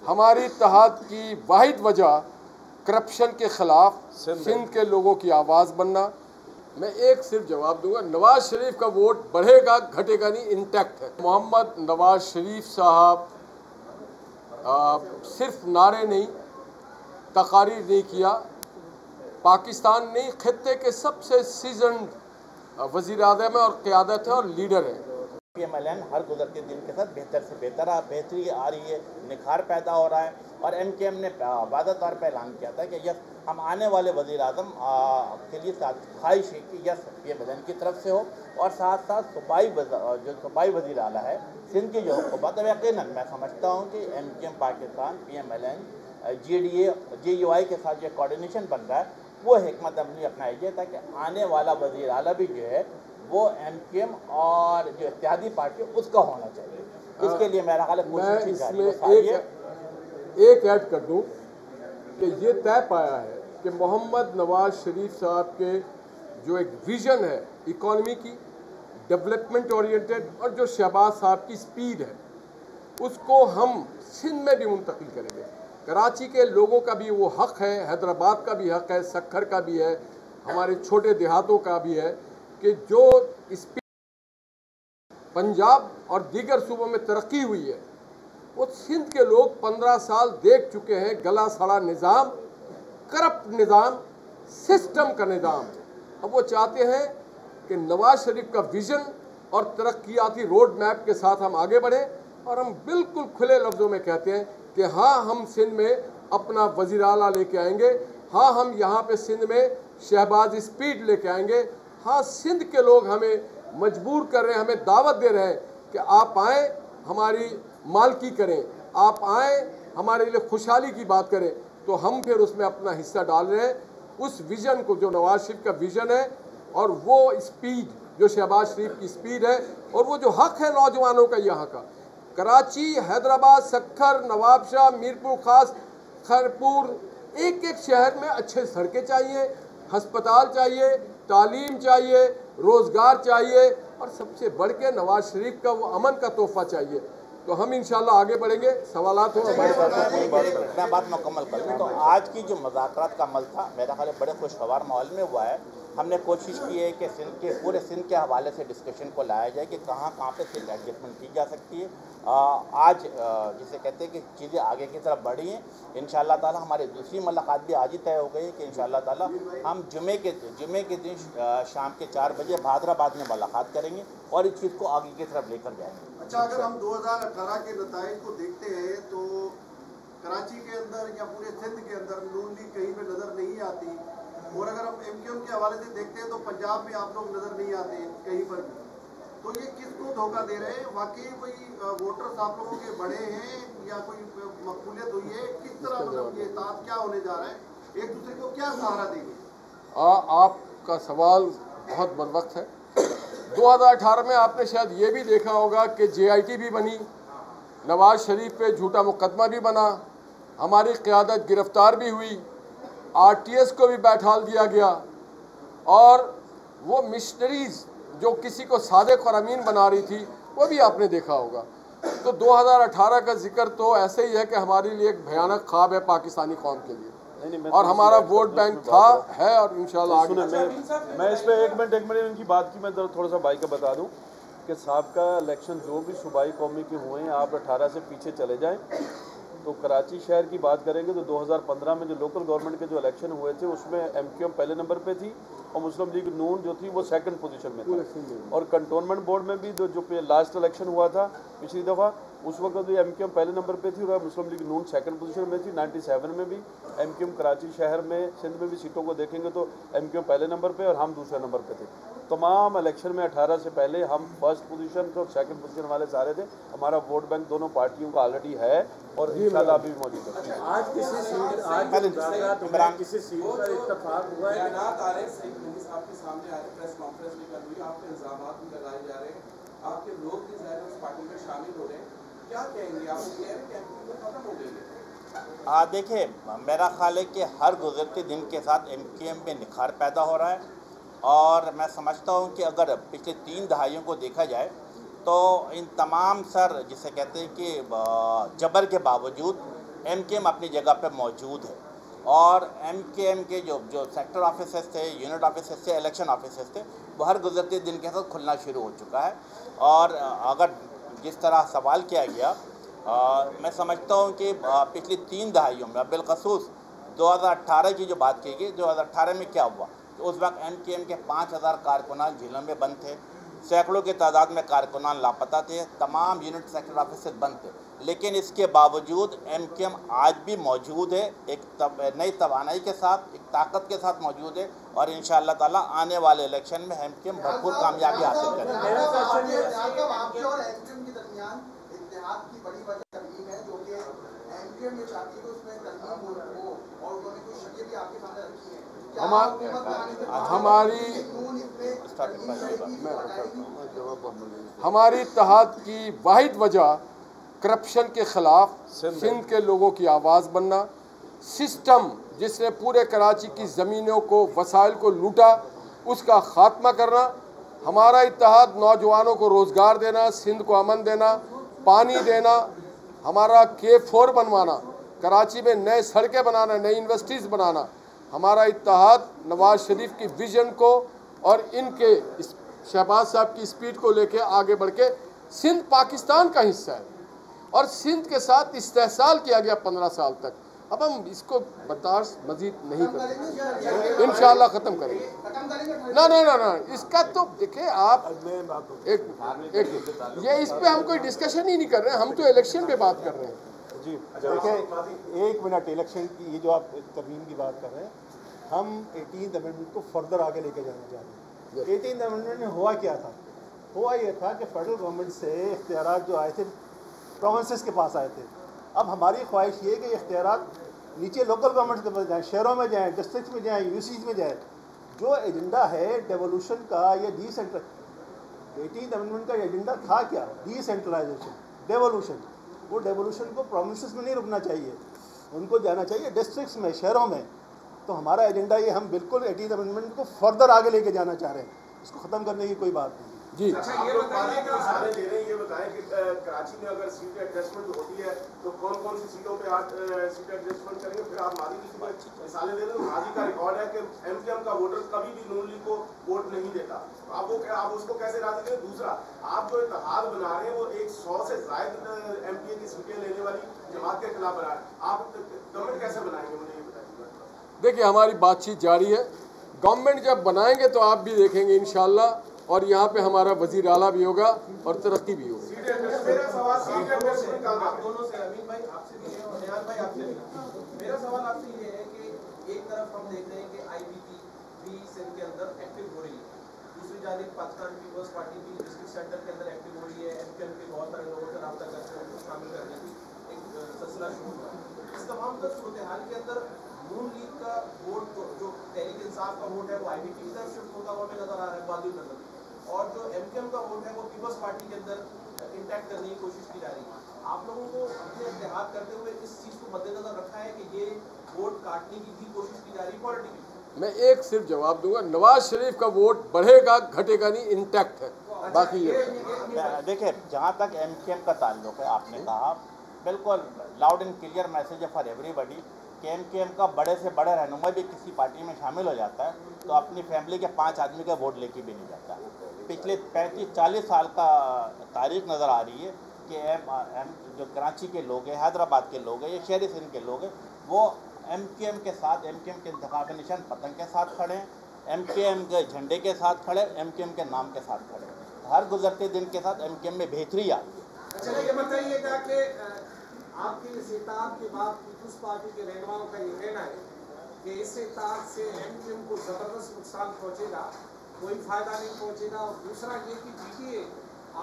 हमारी इत्तेहाद की वाहिद वजह करप्शन के ख़िलाफ़ सिंध के लोगों की आवाज़ बनना। मैं एक सिर्फ जवाब दूंगा, नवाज शरीफ का वोट बढ़ेगा घटेगा नहीं, इंटैक्ट है। मोहम्मद नवाज शरीफ साहब सिर्फ नारे नहीं, तकारीर नहीं किया, पाकिस्तान नहीं खित्ते के सबसे सीजन्ड वज़ीर आज़म है और क़यादत है और लीडर है। PMLN हर गुजरते दिन के साथ बेहतर से बेहतरी आ रही है, निखार पैदा हो रहा है और MKM ने वादा तौर पर ऐलान किया था कि यस हम आने वाले वज़ीर आज़म के लिए ख्वाहिश है कि यस PMLN की तरफ से हो और साथ साथ सूबाई वज़ीर आला है सिंध की जो हुकूमत है। यकीनन मैं समझता हूँ कि MKM Pakistan PMLN GDA JUI के साथ जो कोऑर्डिनेशन बन रहा है वो हिकमत अमली अपनाई है ताकि आने वाला वज़ीर आला भी जो है वो MKM और जो इत्तेहादी पार्टी उसका होना चाहिए। इसके लिए मेरा ख्याल है एक ऐड कर दूं कि ये तय पाया है कि मोहम्मद नवाज शरीफ साहब के जो एक विज़न है इकॉनमी की, डेवलपमेंट ओरिएंटेड, और जो शहबाज साहब की स्पीड है उसको हम सिंध में भी मुंतकिल करेंगे। कराची के लोगों का भी वो हक़ है, हैदराबाद का भी हक़ है, सक्खर का भी है, हमारे छोटे देहातों का भी है कि जो स्पीड पंजाब और दीगर सूबों में तरक्की हुई है वो सिंध के लोग 15 साल देख चुके हैं। गला सड़ा निज़ाम, करप्ट निज़ाम, सिस्टम का निज़ाम। अब वो चाहते हैं कि नवाज शरीफ का विज़न और तरक्याती रोड मैप के साथ हम आगे बढ़ें और हम बिल्कुल खुले लफ्ज़ों में कहते हैं कि हाँ हम सिंध में अपना वज़ीर आला लेके आएंगे, हाँ हम यहाँ पे सिंध में शहबाज स्पीड लेके आएंगे, हाँ सिंध के लोग हमें मजबूर कर रहे हैं, हमें दावत दे रहे हैं कि आप आएँ हमारी मालकी करें, आप आएँ हमारे लिए खुशहाली की बात करें, तो हम फिर उसमें अपना हिस्सा डाल रहे हैं उस विज़न को जो नवाज शरीफ का विज़न है और वो स्पीड जो शहबाज शरीफ की स्पीड है और वो जो हक़ है नौजवानों का यहाँ का। कराची, हैदराबाद, सक्खर, नवाबशाह, मीरपुर खास, खरपुर, एक एक शहर में अच्छे सड़कें चाहिए, हस्पताल चाहिए, तालीम चाहिए, रोज़गार चाहिए और सबसे बढ़ के नवाज शरीफ का वो अमन का तोहफ़ा चाहिए। तो हम इंशाल्लाह आगे बढ़ेंगे। सवालात हो हमारे साथ। मैं बात मुकम्मल कर लूँ तो आज की जो मुज़ाकरात का अमल था मेरा ख्याल बड़े खुशगवार माहौल में हुआ है। हमने कोशिश की है कि पूरे सिंध के हवाले से डिस्कशन को लाया जाए कि कहाँ पे सिंध एडजस्टमेंट की जा सकती है। आज जिसे कहते हैं कि चीज़ें आगे की तरफ बढ़ी हैं। इंशाअल्लाह ताला हमारी दूसरी मुलाकात भी आज ही तय हो गई है कि इंशाअल्लाह ताला हम जुमे के दिन शाम के 4 बजे हैदराबाद में मुलाकात करेंगे और इस चीज़ को आगे की तरफ लेकर जाएंगे। अच्छा, अगर हम 2018 के नताइज को देखते हैं तो कराची के अंदर या पूरे सिंध के अंदर नून लीग कहीं पे नज़र नहीं आती और अगर हम MKM के हवाले से देखते हैं तो पंजाब में आप लोग नज़र नहीं आते कहीं पर भी। तो ये किसको धोखा दे रहे हैं? वाकई कोई वोटर्स आप लोगों के बड़े हैं या कोई मकबूलियत हुई है? किस तरह मतलब ये साथ क्या होने जा रहा है? एक दूसरे को क्या सहारा देंगे? आपका सवाल बहुत बरवक्त है। 2018 में आपने शायद ये भी देखा होगा कि JIT भी बनी, नवाज शरीफ पे झूठा मुकदमा भी बना, हमारी क़यादत गिरफ्तार भी हुई, RTS को भी बैठाल दिया गया और वो मिशनरीज़ जो किसी को सादिक और अमीन बना रही थी वो भी आपने देखा होगा। तो 2018 का जिक्र तो ऐसे ही है कि हमारे लिए एक भयानक ख्वाब है पाकिस्तानी कौम के लिए और हमारा वोट बैंक था, है और इंशाल्लाह आगे। मैं इस पर एक मिनट इनकी बात की मैं थोड़ा सा भाई का बता दूं कि साहब का इलेक्शन जो भी सूबाई कौमी के हुए हैं आप 18 से पीछे चले जाएं तो कराची शहर की बात करेंगे तो 2015 में जो लोकल गवर्नमेंट के जो इलेक्शन हुए थे उसमें MKM पहले नंबर पे थी और मुस्लिम लीग नून जो थी वो सेकंड पोजीशन में था और कंटोनमेंट बोर्ड में भी जो लास्ट इलेक्शन हुआ था पिछली दफ़ा उस वक्त भी MKM पहले नंबर पे थी और मुस्लिम लीग नून सेकंड पोजीशन में थी। 97 में भी MKM कराची शहर में सिंध में भी सीटों को देखेंगे तो MKM पहले नंबर पे और हम दूसरे नंबर पे थे। तमाम इलेक्शन में 18 से पहले हम फर्स्ट पोजीशन और सेकंड पोजीशन वाले सारे थे। हमारा वोट बैंक दोनों पार्टियों का ऑलरेडी है और इंशाल्लाह अभी भी मौजूद है। आज किसी सीट पर इत्तेफाक हुआ है आपके सामने आ रहे, प्रेस कॉन्फ्रेंस भी कर रही है, आपके इल्जामात भी लगाए जा रहे हैं, आपके लोग भी ज़ाहिर उस पार्टी में शामिल हो रहे हैं, क्या कहेंगे आप? कह रहे हैं कि MKM खत्म हो गई है। देखिए मेरा ख्याल है कि हर गुजरते दिन के साथ MKM में निखार पैदा हो रहा है और मैं समझता हूँ कि अगर पिछले 3 दहाइयों को देखा जाए तो इन तमाम सर जिसे कहते हैं कि जबर के बावजूद MKM अपनी जगह पे मौजूद है और MKM के जो सेक्टर ऑफिसर्स थे, यूनिट ऑफिसर्स थे, इलेक्शन ऑफिसर्स थे, वो हर गुजरते दिन के साथ खुलना शुरू हो चुका है। और अगर जिस तरह सवाल किया गया, मैं समझता हूँ कि पिछली 3 दहाइयों में, बिलखसूस 2018 की जो बात की गई, 2018 में क्या हुआ, तो उस वक्त MKM के 5000 कारकुनान जेलों में बंद थे, सैकड़ों की तादाद में कारकुनान लापता थे, तमाम यूनिट सेक्टर ऑफिसर बंद थे। लेकिन इसके बावजूद MKM आज भी मौजूद है, एक नई तवानाई के साथ, एक ताकत के साथ मौजूद है और इंशाअल्लाह ताला आने वाले इलेक्शन में MKM भरपूर कामयाबी हासिल करेगी। हमारी इत्तेहाद की वाहिद वजह करप्शन के ख़िलाफ़ सिंध के लोगों की आवाज़ बनना, सिस्टम जिसने पूरे कराची की ज़मीनों को, वसाइल को लूटा, उसका ख़ात्मा करना, हमारा इत्तेहाद नौजवानों को रोज़गार देना, सिंध को अमन देना, पानी देना, हमारा K4 बनवाना, कराची में नए सड़कें बनाना, नई यूनिवर्सिटीज़ बनाना, हमारा इत्तेहाद नवाज शरीफ की विज़न को और इनके शहबाज साहब की स्पीड को लेके आगे बढ़ के सिंध पाकिस्तान का हिस्सा है और सिंध के साथ इस्तेहसाल किया गया 15 साल तक। अब हम इसको बर्दाश्त मजीद नहीं करेंगे, इंशाअल्लाह ख़त्म करेंगे। ना इसका तो देखिए आप एक ये इस पे हम कोई डिस्कशन ही नहीं कर रहे हैं, हम तो इलेक्शन पे बात कर रहे हैं। जी देखिए, 1 मिनट, इलेक्शन की ये जो आप तरमीम की बात कर रहे हैं, हम 18th अमेंडमेंट को फर्दर आगे लेके जाना चाहते हैं। 18th अमेंडमेंट में हुआ क्या था? हुआ ये था कि फेडरल गवर्नमेंट से इख्तियारात जो आए थे प्रोविंसेस के पास आए थे। अब हमारी ख्वाहिश ये कि इख्तियारात नीचे लोकल गवर्नमेंट के पास जाएँ, शहरों में जाएँ, डिस्ट्रिक्ट में जाएँ, यूनिवर्सिटीज़ में जाएँ। जो एजेंडा है डेवोल्यूशन का या 18th अमेंडमेंट का एजेंडा था क्या? Decentralisation, devolution. वो डेवोल्यूशन को प्रोविंसेस में नहीं रुकना चाहिए, उनको जाना चाहिए डिस्ट्रिक्ट्स में, शहरों में। तो हमारा एजेंडा ये, हम बिल्कुल 18th अमेंडमेंट को फर्दर आगे लेके जाना चाह रहे हैं, इसको ख़त्म करने की कोई बात नहीं जी। अच्छा, ये बताइए कि सारे दे रहे हैं, ये बताएं कि कराची में अगर सीट एडजस्टमेंट होती है तो कौन कौन सी सीटों पे आप सीट एडजस्टमेंट करेंगे? फिर आप माजी की मिसालें दे रहे हो। माजी का रिकॉर्ड है कि MKM का वोटर कभी भी नून लीग को वोट नहीं देता। आप उसको कैसे राजी करें? दूसरा, आप जो इत्तेहाद बना रहे हैं वो 100 से ज़ायद MPA की सीटें लेने वाली जमात के खिलाफ बना रहे हैं, आप गवर्नमेंट कैसे बनाएंगे? मुझे ये बताइए। देखिए, हमारी बातचीत जारी है, गवर्नमेंट जब बनाएंगे तो आप भी देखेंगे इंशाअल्लाह, और यहाँ पे हमारा वजीर आला भी होगा और तरक्की भी होगी। मेरा सवाल आप दोनों से, अमीन भाई आपसे भी है और निहाल भाई आपसे भी। मेरा सवाल आपसे ये है कि एक तरफ हम देख रहे हैं कि IBP भी सिंध के अंदर एक्टिव हो रही है, दूसरी जानिब पाकिस्तान पीपल्स पार्टी भी डिस्ट्रिक्ट सेंटर के अंदर एक्टिव हो रही है, MKM के बहुत सारे लोगों से रब्ता करके उनको शामिल करने की एक सिलसिला शुरू हुआ। इस तमाम सूरत हाल के अंदर नून लीग का वोट, जो तहरीक इंसाफ का वोट है, वो IBP की तरफ शिफ्ट होता हुआ हमें नजर आ रहा है बादल नजर, और जो MKM का वोट है वो पीपल्स पार्टी के अंदर इंटैक्ट करने की कोशिश की जा रही है। आप लोगों को अपने इत्तेहाद करते हुए इस चीज़ को मद्देनजर रखा है कि ये वोट काटने की भी कोशिश की जा रही है पॉलिटिकली? मैं एक सिर्फ जवाब दूंगा, नवाज शरीफ का वोट बढ़ेगा घटेगा नहीं, इंटैक्ट है। बाकी ये देखिए, जहाँ तक MKM का ताल्लुक है, आपने कहा बिल्कुल लाउड एंड क्लियर मैसेज है फॉर एवरीबडी कि MKM का बड़े से बड़ा रहनुमा भी किसी पार्टी में शामिल हो जाता है तो अपनी फैमिली के 5 आदमी का वोट लेके भी नहीं जाता। पिछले 35-40 साल का तारीख नज़र आ रही है कि जो कराची के लोग हैं, हैदराबाद के लोग हैं, ये शहरी सिंध के लोग हैं, वो MKM के साथ, MKM के इंतखाब निशान पतंग के साथ खड़े हैं, MKM के झंडे के साथ खड़े, MKM के नाम के साथ खड़े। हर गुजरते दिन के साथ MKM में बेहतरी आई है। अच्छा, ये बताइएगा कि आपकी इस इत्तेहाद के बाद पीपल्स पार्टी के रहनुमाओं का ये कहना है कि इस इत्तेहाद से MKM को ज़बरदस्त नुकसान पहुँचेगा, कोई फ़ायदा नहीं पहुँचेगा, और दूसरा ये कि PTA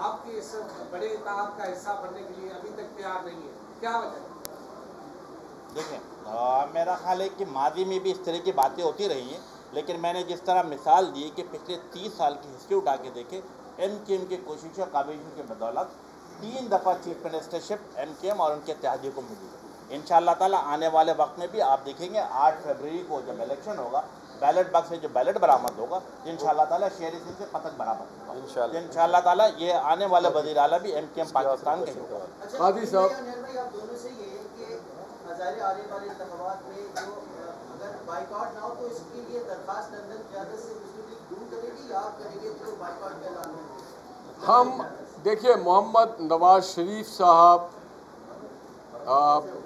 आपके इस बड़े इत्तेहाद का हिस्सा बनने के लिए अभी तक तैयार नहीं है, क्या वजह? देखिए, मेरा ख्याल है कि माजी में भी इस तरह की बातें होती रही हैं, लेकिन मैंने जिस तरह मिसाल दी कि पिछले 30 साल की हिस्ट्री उठा के देखे, MKM की कोशिशों काबिज़ों की बदौलत 3 दफ़ा चीफ मिनिस्टरशिप MKM और उनके इत्तेहादियों को मिली है। इंशाअल्लाह ताला आने वाले वक्त में भी आप देखेंगे 8 फरवरी को जब इलेक्शन होगा, बैलेट बॉक्स से जो बैलेट बरामद होगा, इंशाअल्लाह ताला शहरी सिंध से पतंग बरामद होगा। इंशाअल्लाह ताला ये आने वाले वज़ीर आला भी MKM पाकिस्तान के होगा। हादी साहब, पहले आने वाले इंतखाबात में जो अगर बाइकआउट ना हो तो इसके लिए दरखास्त लंदन क़यादत से मुस्लिम लीग दूर करेगी या आप करेंगे जो बाइकआउट का ऐलान है? हम देखिए, मोहम्मद नवाज शरीफ साहब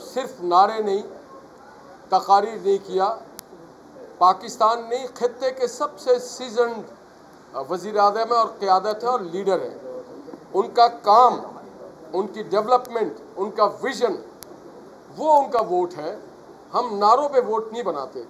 सिर्फ नारे नहीं, तकारीर नहीं किया। पाकिस्तान ने खित्ते के सबसे सीजन्ड वज़ीर आज़म है और क़यादत है और लीडर है। उनका काम, उनकी डेवलपमेंट, उनका विजन, वो उनका वोट है। हम नारों पे वोट नहीं बनाते।